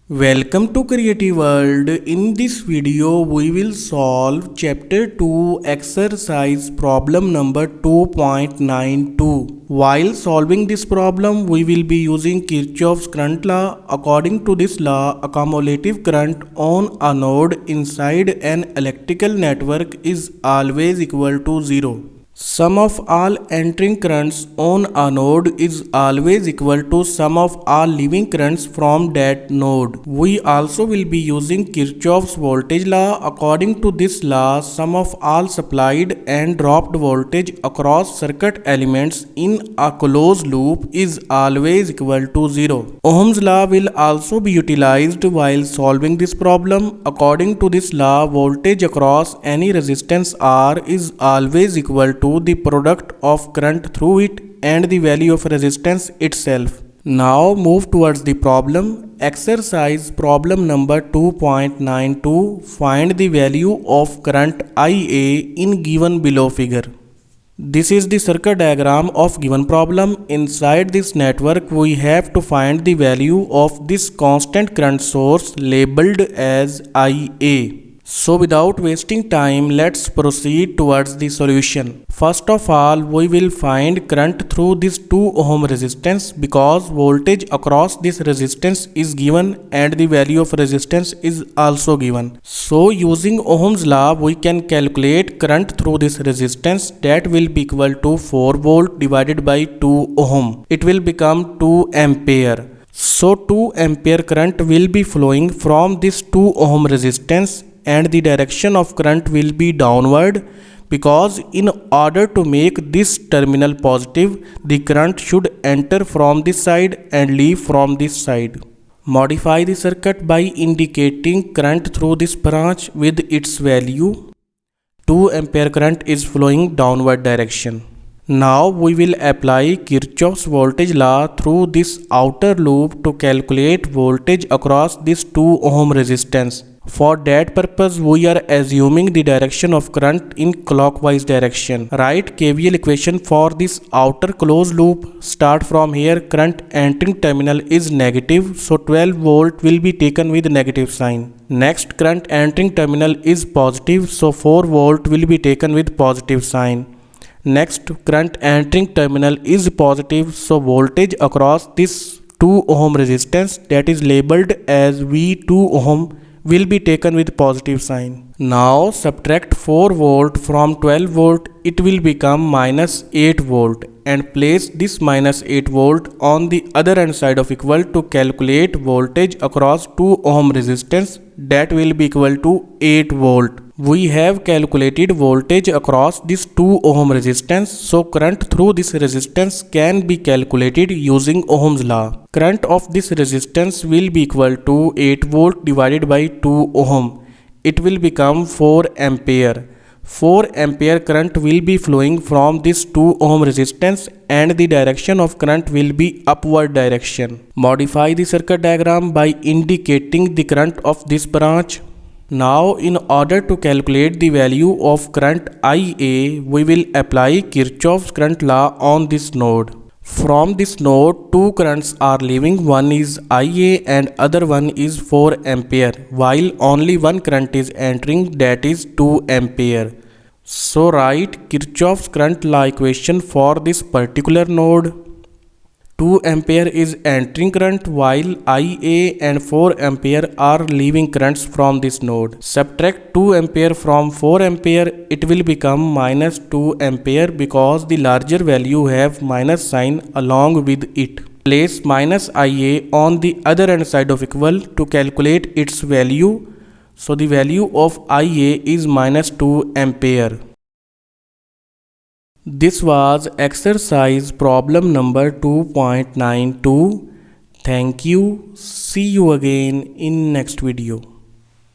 Welcome to Creative World. In this video, we will solve Chapter 2 exercise problem number 2.92. While solving this problem, we will be using Kirchoff's current law. According to this law, a cumulative current on a node inside an electrical network is always equal to 0. Sum of all entering currents on a node is always equal to sum of all leaving currents from that node. We also will be using Kirchoff's voltage law. According to this law, sum of all supplied and dropped voltage across circuit elements in a closed loop is always equal to 0. Ohm's law will also be utilized while solving this problem. According to this law, voltage across any resistance R is always equal to the product of current through it and the value of resistance itself. Now move towards the problem. Exercise problem number 2.92. Find the value of current IA in given below figure. This is the circuit diagram of given problem. Inside this network, we have to find the value of this constant current source labeled as IA. So without wasting time, let's proceed towards the solution. First of all, we will find current through this 2 ohm resistance because voltage across this resistance is given and the value of resistance is also given. So using Ohm's law, we can calculate current through this resistance that will be equal to 4 volt divided by 2 ohm. It will become 2 ampere. So 2 ampere current will be flowing from this 2 ohm resistance and the direction of current will be downward because in order to make this terminal positive, the current should enter from this side and leave from this side. Modify the circuit by indicating current through this branch with its value. 2 ampere current is flowing downward direction. Now we will apply Kirchoff's voltage law through this outer loop to calculate voltage across this 2 ohm resistance. For that purpose, we are assuming the direction of current in clockwise direction. Write KVL equation for this outer closed loop. Start from here. Current entering terminal is negative, so 12 volt will be taken with negative sign. Next, current entering terminal is positive, so 4 volt will be taken with positive sign. Next, current entering terminal is positive, so voltage across this 2 ohm resistance that is labeled as V2 ohm will be taken with positive sign. Now subtract 4 volt from 12 volt, it will become minus 8 volt and place this minus 8 volt on the other hand side of equal to calculate voltage across 2 ohm resistance that will be equal to 8 volt. We have calculated voltage across this 2 ohm resistance, so current through this resistance can be calculated using Ohm's law. Current of this resistance will be equal to 8 volt divided by 2 ohm. It will become 4 ampere. 4 ampere current will be flowing from this 2 ohm resistance and the direction of current will be upward direction. Modify the circuit diagram by indicating the current of this branch. Now in order to calculate the value of current IA, we will apply Kirchoff's current law on this node. From this node, 2 currents are leaving, one is IA and other one is 4 ampere, while only one current is entering, that is 2 ampere. So write Kirchoff's current law equation for this particular node. 2 ampere is entering current while IA and 4 ampere are leaving currents from this node. Subtract 2 ampere from 4 ampere, it will become minus 2 ampere because the larger value have minus sign along with it. Place minus IA on the other hand side of equal to calculate its value. So the value of IA is minus 2 ampere. This was exercise problem number 2.92. Thank you. See you again in next video.